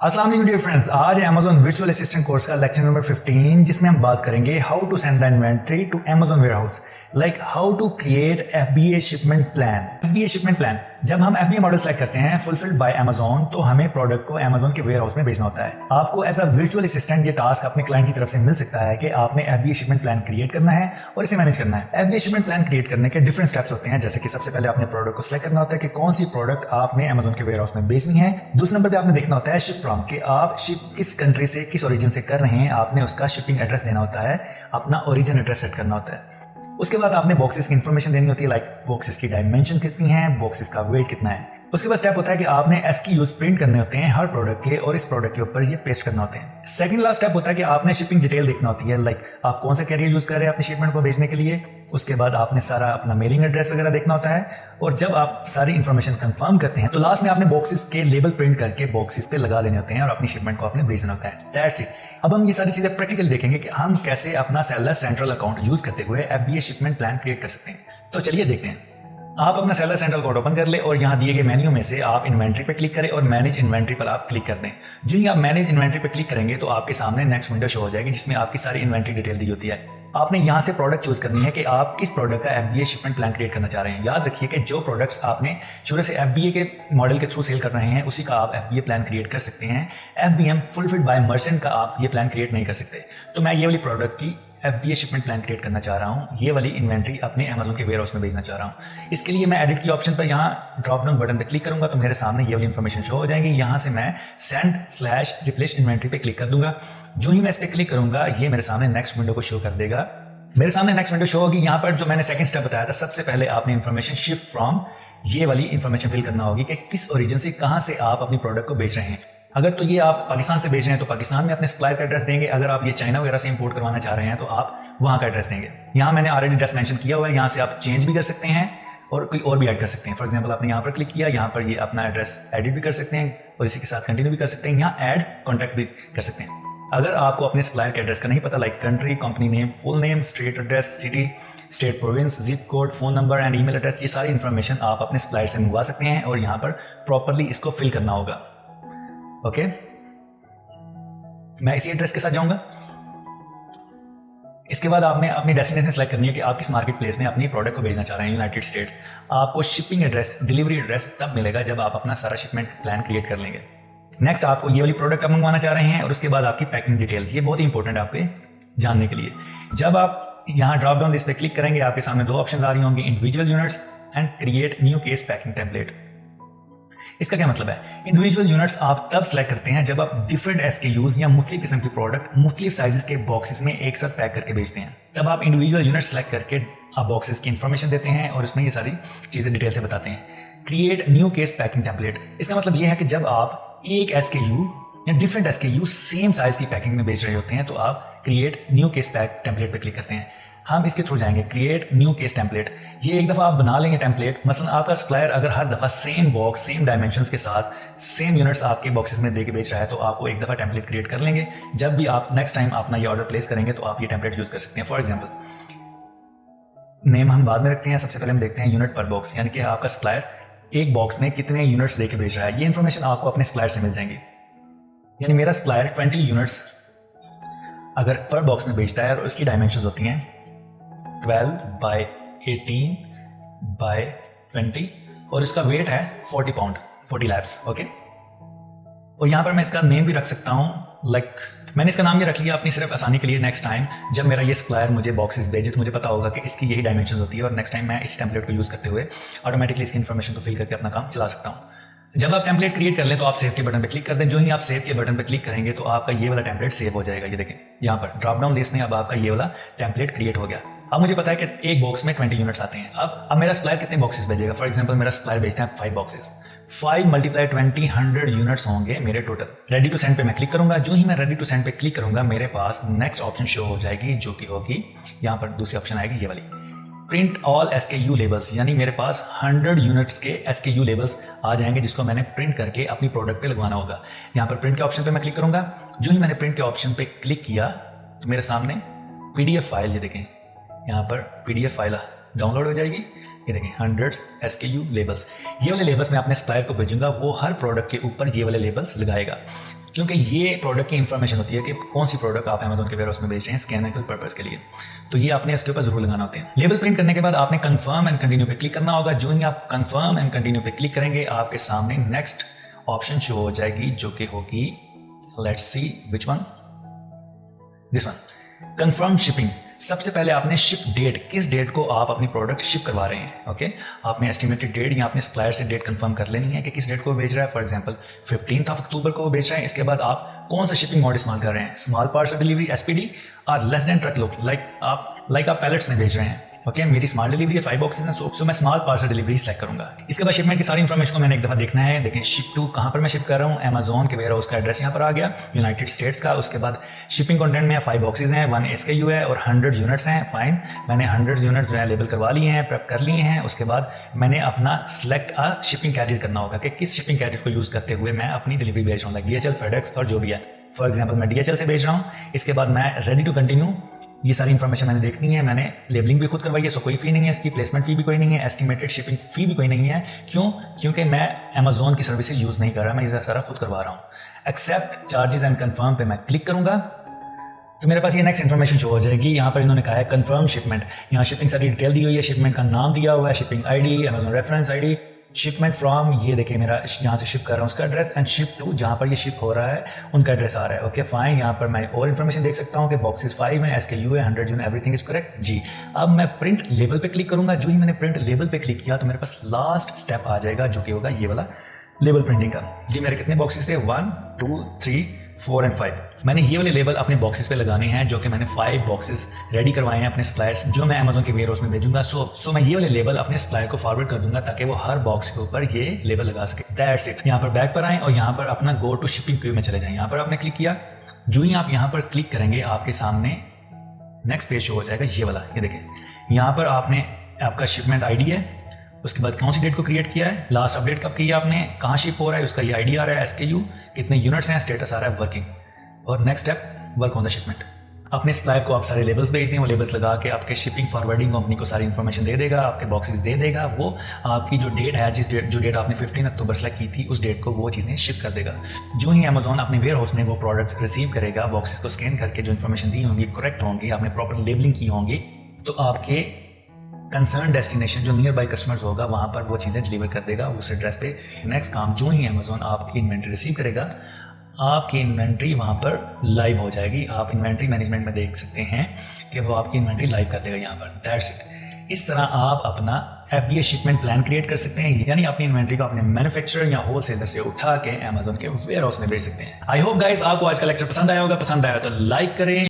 अस्सलाम वालेकुम dear friends, आज Amazon वर्चुअल असिस्टेंट कोर्स का लेक्चर नंबर 15 जिसमें हम बात करेंगे how to send the inventory to Amazon warehouse, like how to create FBA shipment plan. FBA shipment plan जब हम FBA मॉडल सेलेक्ट करते हैं फुलफिल्ड बाय Amazon तो हमें प्रोडक्ट को Amazon के वेयरहाउस में भेजना होता है। आपको एज अ वर्चुअल असिस्टेंट ये टास्क अपने क्लाइंट की तरफ से मिल सकता है कि आपने FBA शिपमेंट प्लान क्रिएट करना है और इसे मैनेज करना है। FBA शिपमेंट प्लान क्रिएट करने के डिफरेंट स्टेप्स होते हैं, जैसे कि सबसे पहले आपने प्रोडक्ट को सिलेक्ट करना होता है कि कौन सी प्रोडक्ट आपने Amazon के वेयरहाउस में भेजनी है। दूसरे नंबर पे आपने देखना होता है शिप फ्रॉम, कि आप शिप किस कंट्री से किस ओरिजिन से कर रहे हैं, आपने उसका शिपिंग एड्रेस देना होता है, अपना ओरिजिन एड्रेस सेट करना होता है। उसके बाद आपने बॉक्सेस की इन्फॉर्मेशन देनी होती है, लाइक बॉक्सेस की डायमेंशन कितनी है, बॉक्सेस का वेट कितना है। उसके बाद स्टेप होता है कि आपने SKUs प्रिंट करने होते हैं हर प्रोडक्ट के और इस प्रोडक्ट के ऊपर ये पेस्ट करना होते हैं। सेकंड लास्ट स्टेप होता है कि आपने शिपिंग डिटेल देखना होती है, लाइक आप कौन सा कैरियर यूज कर रहे हैं अपनी शिपमेंट को भेजने के लिए। उसके बाद आपने सारा अपना मेलिंग एड्रेस वगैरह देखना होता है और जब आप सारी इन्फॉर्मेशन कंफर्म करते हैं तो लास्ट में आपने बॉक्सेस के लेबल प्रिंट करके बॉक्सेस पे लगा देने होते हैं और अपनी शिपमेंट को आपने भेजना होता है। That's it. अब हम ये सारी चीजें प्रैक्टिकली देखेंगे कि हम कैसे अपना सेलर सेंट्रल अकाउंट यूज करते हुए FBA शिपमेंट प्लान क्रिएट कर सकते हैं। तो चलिए देखते हैं। आप अपना सेलर सेंट्रल अकाउंट ओपन कर ले और यहाँ दिए गए मेन्यू में से आप इन्वेंट्री पे क्लिक करें और मैनेज इन्वेंट्री पर आप क्लिक कर दें। जो ही आप मैनेज इन्वेंट्री पे क्लिक करेंगे तो आपके सामने नेक्स्ट विंडो शो हो जाएगी जिसमें आपकी सारी इन्वेंट्री डिटेल दी होती है। आपने यहाँ से प्रोडक्ट चूज करनी है कि आप किस प्रोडक्ट का FBA शिपमेंट प्लान क्रिएट करना चाह रहे हैं। याद रखिए कि जो प्रोडक्ट्स आपने शुरू से FBA के मॉडल के थ्रू सेल कर रहे हैं उसी का आप FBA प्लान क्रिएट कर सकते हैं। FBM फुलफिल्ड बाय मर्चेंट का आप ये प्लान क्रिएट नहीं कर सकते। तो मैं ये वाली प्रोडक्ट की FBA शिपमेंट प्लान क्रिएट करना चाह रहा हूँ, ये वाली इन्वेंट्री अपने Amazon के वेयरहाउस में भेजना चाह रहा हूँ। इसके लिए मैं एडिट की ऑप्शन पर यहाँ ड्रॉप डाउन बटन पर क्लिक करूंगा तो मेरे सामने ये वाली इन्फॉर्मेशन शो हो जाएगी। यहाँ से मैं सेंड/रिप्लेस इन्वेंट्री पे क्लिक कर दूंगा। जो ही मैं इस पर क्लिक करूंगा ये मेरे सामने नेक्स्ट विंडो को शो कर देगा। मेरे सामने नेक्स्ट विंडो शो होगी। यहाँ पर जो मैंने सेकंड स्टेप बताया था, सबसे पहले आपने इन्फॉर्मेशन शिफ्ट फ्रॉम ये वाली इन्फॉर्मेशन फिल करना होगी कि किस ओरिजिन से कहाँ से आप अपनी प्रोडक्ट को बेच रहे हैं। अगर तो ये आप पाकिस्तान से बेच रहे हैं तो पाकिस्तान में अपने सप्लायर का एड्रेस देंगे। अगर आप ये चाइना वगैरह से इंपोर्ट करवाना चाह रहे हैं तो आप वहाँ का एड्रेस देंगे। यहाँ मैंने ऑलरेडी एड्रेस मेंशन किया हुआ है, यहाँ से आप चेंज भी कर सकते हैं और कोई और भी ऐड कर सकते हैं। फॉर एग्जांपल आपने यहाँ पर क्लिक किया, यहाँ पर ये अपना एड्रेस एडिट भी कर सकते हैं और इसी के साथ कंटिन्यू भी कर सकते हैं। यहाँ ऐड कॉन्टैक्ट भी कर सकते हैं। अगर आपको अपने सप्लायर के एड्रेस का नहीं पता, like country, company name, full name, state address, city, state, province, zip code, phone number and email address, ये सारी इन्फॉर्मेशन आप अपने सप्लायर से मंगवा सकते हैं और यहाँ पर प्रॉपरली इसको फिल करना होगा। ओके, मैं इसी एड्रेस के साथ जाऊंगा। इसके बाद आपने अपनी डेस्टिनेशन सेलेक्ट करनी है कि आप किस मार्केट प्लेस में अपनी प्रोडक्ट को भेजना चाह रहे हैं। United states. आपको शिपिंग एड्रेस, डिलीवरी एड्रेस तब मिलेगा जब आप अपना सारा शिपमेंट प्लान क्रिएट कर लेंगे। नेक्स्ट आपको ये वाली प्रोडक्ट आप मंगवाना चाह रहे हैं और उसके बाद आपकी पैकिंग डिटेल्स, ये बहुत इंपॉर्टेंट है आपके जानने के लिए। जब आप यहाँ ड्रॉप डाउन लिस्ट पे क्लिक करेंगे आपके सामने दो ऑप्शन आ रही होंगी, individual units and create new case packing template. इसका क्या मतलब है? इंडिविजुअल यूनिट्स आप तब सेलेक्ट करते हैं जब आप डिफरेंट SKUs या मुख्तलिफ किस्म की प्रोडक्ट मुख्तलिफ साइजेस के बॉक्सेस में एक साथ पैक करके बेचते हैं। तब आप इंडिविजुअल यूनिट सेलेक्ट करके आप बॉक्सेस की इन्फॉर्मेशन देते हैं और उसमें ये सारी चीजें डिटेल से बताते हैं। Create new case packing template, इसका मतलब ये है कि जब आप एक SKU या डिफरेंट SKU सेम साइज की पैकिंग में बेच रहे होते हैं तो आप create new case pack template पे क्लिक करते हैं। हम इसके थ्रू जाएंगे क्रिएट न्यू केस टेम्पलेट। ये एक दफ़ा आप बना लेंगे टेम्पलेट। मसलन आपका सप्लायर अगर हर दफ़ा सेम बॉक्स, सेम डायमेंशंस के साथ सेम यूनिट्स आपके बॉक्सेस में दे के बेच रहा है तो आपको एक दफ़ा टेम्पलेट क्रिएट कर लेंगे। जब भी आप नेक्स्ट टाइम अपना ये ऑर्डर प्लेस करेंगे तो आप ये टेम्पलेट यूज कर सकते हैं। फॉर एग्जाम्पल नेम हम बाद में रखते हैं, सबसे पहले हम देखते हैं यूनिट पर बॉक्स, यानी कि आपका सप्लायर एक बॉक्स में कितने यूनिट्स देके बेच रहा है। ये इन्फॉर्मेशन आपको अपने सप्लायर से मिल जाएंगी। यानी मेरा सप्लायर 20 यूनिट्स अगर पर बॉक्स में बेचता है और उसकी डायमेंशंस होती हैं 12 बाय 18 बाय 20 और इसका वेट है 40 पाउंड, 40 लैब्स। ओके, और यहाँ पर मैं इसका नेम भी रख सकता हूँ, लाइक मैंने इसका नाम ये रख लिया अपनी सिर्फ आसानी के लिए। नेक्स्ट टाइम जब मेरा ये सप्लायर मुझे बॉक्सेस भेजे तो मुझे पता होगा कि इसकी यही डायमेंशन होती है और नेक्स्ट टाइम मैं इस टेम्पलेट को यूज करते हुए ऑटोमेटिकली इसकी इन्फॉर्मेशन को फिल करके अपना काम चला सकता हूँ। जब आप टेम्पलेट क्रिएट कर लें तो आप सेव के बटन पे क्लिक कर दें। जो ही आप सेव के बटन पे क्लिक करेंगे तो आपका ये वाला टेम्पलेट सेव हो जाएगा। ये देखें यहाँ पर ड्रॉप डाउन लिस्ट में अब आपका ये वाला टेम्पलेट क्रिएट हो गया। अब मुझे पता है कि एक बॉक्स में 20 यूनिट्स आते हैं। अब मेरा सप्लायर कितने बॉक्सेस भेजेगा? फॉर एग्जांपल मेरा सप्लायर भेजता है 5 बॉक्सेस, 5 मल्टीप्लाई 20, 100 यूनिट्स होंगे मेरे टोटल। रेडी टू सेंड पे मैं क्लिक करूंगा। जो ही मैं रेडी टू सेंड पे क्लिक करूंगा मेरे पास नेक्स्ट ऑप्शन शो हो जाएगी, जो कि होगी यहाँ पर दूसरी ऑप्शन आएगी ये वाली, प्रिंट ऑल SKU लेबल्स। यानी मेरे पास 100 यूनिट्स के SKU लेबल्स आ जाएंगे जिसको मैंने प्रिंट करके अपनी प्रोडक्ट पे लगवाना होगा। यहाँ पर प्रिंट के ऑप्शन पे मैं क्लिक करूंगा। जो ही मैंने प्रिंट के ऑप्शन पे क्लिक किया तो मेरे सामने PDF फाइल, ये देखें यहाँ पर PDF फाइल डाउनलोड हो जाएगी। ये देखें हंड्रेड्स SKU लेबल्स, ये वाले लेबल्स मैं अपने सप्लायर को भेजूंगा, वो हर प्रोडक्ट के ऊपर ये वाले लेबल्स लगाएगा, क्योंकि ये प्रोडक्ट की इंफॉर्मेशन होती है कि कौन सी प्रोडक्ट आप अमेज़न के वेयरहाउस में बेच रहे हैं स्कैनेबल पर्पस के लिए, तो ये आपने इसके ऊपर जरूर लगाना होते हैं। लेबल प्रिंट करने के बाद आपने कंफर्म एंड कंटिन्यू पे क्लिक करना होगा। जो ही आप कंफर्म एंड कंटिन्यू पे क्लिक करेंगे आपके सामने नेक्स्ट ऑप्शन शो हो जाएगी, जो कि होगी, let's see which one, this one, confirm shipping. सबसे पहले आपने शिप डेट, किस डेट को आप अपनी प्रोडक्ट शिप करवा रहे हैं, ओके आपने एस्टिमेटेड डेट या अपने सप्लायर से डेट कंफर्म कर लेनी है कि किस डेट को बेच रहा है। फॉर एग्जांपल 15 अक्टूबर को बेच रहे हैं। इसके बाद आप कौन सा शिपिंग मोड इस्तेमाल कर रहे हैं, स्मॉल पार्सल डिलीवरी SPD और less than truck load, like आप पैलेट्स में भेज रहे हैं, ओके मेरी स्मॉल डिलीवरी है 5 बॉक्सेस हैं, सो मैं स्मॉल पार्सल डिलीवरी सेलेक्ट करूंगा। इसके बाद शिपमेंट की सारी इन्फॉर्मेशन को मैंने एक दफा देखना है। देखें शिप टू कहाँ पर मैं शिप कर रहा हूँ, अमेज़न के वेयरहाउस का एड्रेस यहाँ पर आ गया, यूनाइटेड स्टेट्स का। उसके बाद शिपिंग कंटेंट में 5 बॉक्सेस हैं, 1 SKU है और 100 यूनिट्स हैं। फाइन, मैंने 100 यूनिट्स जो है लेबल करवा लिए हैं, प्रेप कर लिए हैं। उसके बाद मैंने अपना सिलेक्ट शिपिंग कैरियर करना होगा कि किस शिपिंग कैरियर को यूज़ करते हुए मैं अपनी डिलीवरी भेज रहा हूँ, DHL, FedEx और जो भी है। फॉर एग्जाम्पल मैं DHL से भेज रहा हूँ। इसके बाद मैं रेडी टू कंटिन्यू, ये सारी इन्फॉर्मेशन मैंने देखनी है। मैंने लेबलिंग भी खुद करवाई है, सो कोई फी नहीं है इसकी, प्लेसमेंट फी भी कोई नहीं है, एस्टिमेटेड शिपिंग फी भी कोई नहीं है। क्यों? क्योंकि मैं अमेज़न की सर्विसेज यूज़ नहीं कर रहा, मैं ये सारा खुद करवा रहा हूँ। एक्सेप्ट चार्जेस एंड कंफर्म पे मैं क्लिक करूँगा तो मेरे पास ये नेक्स्ट इन्फॉर्मेशन शो हो जाएगी। यहाँ पर इन्होंने कहा है कंफर्म शिपमेंट, यहाँ शिपिंग सारी डिटेल दी हुई है, शिपमेंट का नाम दिया हुआ है, shipping ID, Amazon reference ID, shipment from, ये देखिए मेरा यहाँ से शिप कर रहा हूँ उसका एड्रेस, एंड शिप टू जहाँ पर ये शिप हो रहा है उनका एड्रेस आ रहा है। ओके फाइन, यहाँ पर मैं और इन्फॉर्मेशन देख सकता हूँ कि बॉक्सेस 5 है, SKU है, 100 यूनिट, एवरीथिंग इज करेक्ट जी। अब मैं प्रिंट लेबल पे क्लिक करूंगा। जो ही मैंने प्रिंट लेबल पे क्लिक किया तो मेरे पास लास्ट स्टेप आ जाएगा, जो कि होगा ये वाला लेबल प्रिंटिंग का। जी मेरे कितने बॉक्सेस थे, 1 2 3 4 एंड 5। मैंने ये वाले लेबल अपने बॉक्सेस पे लगाने हैं, जो कि मैंने 5 बॉक्सेस रेडी करवाए हैं अपने सप्लायर्स, जो मैं अमेज़न के वेयरहाउस में भेजूंगा। सो मैं ये वाले लेबल अपने सप्लायर को फॉरवर्ड कर दूंगा ताकि वो हर बॉक्स के ऊपर ये लेबल लगा सके। That's it. यहाँ पर बैक पर आएँ और यहाँ पर अपना गो टू शिपिंग क्यू में चले जाएं। यहाँ पर आपने क्लिक किया, जो ही आप यहाँ पर क्लिक करेंगे आपके सामने नेक्स्ट पेज शो हो जाएगा, ये वाला। ये देखें यहाँ पर आपने आपका शिपमेंट ID है, उसके बाद कौन सी डेट को क्रिएट किया है, लास्ट अपडेट कब किया आपने, कहाँ शिप हो रहा है, उसका ये ID आ रहा है, SKU कितने यूनिट्स हैं, स्टेटस आ रहा है वर्किंग, और next step work on the shipment. अपने सप्लायर को आप सारे लेबल्स भेज दें, वो लेबल्स लगा के आपके शिपिंग फॉरवर्डिंग कंपनी को सारी इन्फॉर्मेशन दे देगा, आपके बॉक्सेस दे देगा। वो आपकी जो डेट है, जो डेट आपने 15 अक्टूबर सेलेक्ट की थी, उस डेट को वो चीज़ें शिप कर देगा। जो ही अमेज़न अपने वेयर हाउस में वो प्रोडक्ट्स रिसीव करेगा, बॉक्सेस को स्कैन करके जो इन्फॉर्मेशन दी होंगी करेक्ट होंगी, आपने प्रॉपर लेबलिंग की होंगी, तो आपके कंसर्न डेस्टिनेशन जो नियर बाई कस्टमर्स होगा वहाँ पर वो चीज़ें डिलीवर कर देगा उस एड्रेस पे। नेक्स्ट काम, जो ही अमेज़न आपकी इन्वेंट्री रिसीव करेगा, आपकी इन्वेंट्री वहाँ पर लाइव हो जाएगी। आप इन्वेंट्री मैनेजमेंट में देख सकते हैं कि वो आपकी इन्वेंट्री लाइव कर देगा यहाँ पर। That's it. इस तरह आप अपना FBA शिपमेंट प्लान क्रिएट कर सकते हैं, यानी अपनी इन्वेंट्री को अपने मैन्युफैक्चरर या होलसेलर से उठा के अमेज़न के वेयर हाउस में भेज सकते हैं। आई होप गाइस आपको आज का लेक्चर पसंद आया होगा। पसंद आया तो लाइक करें।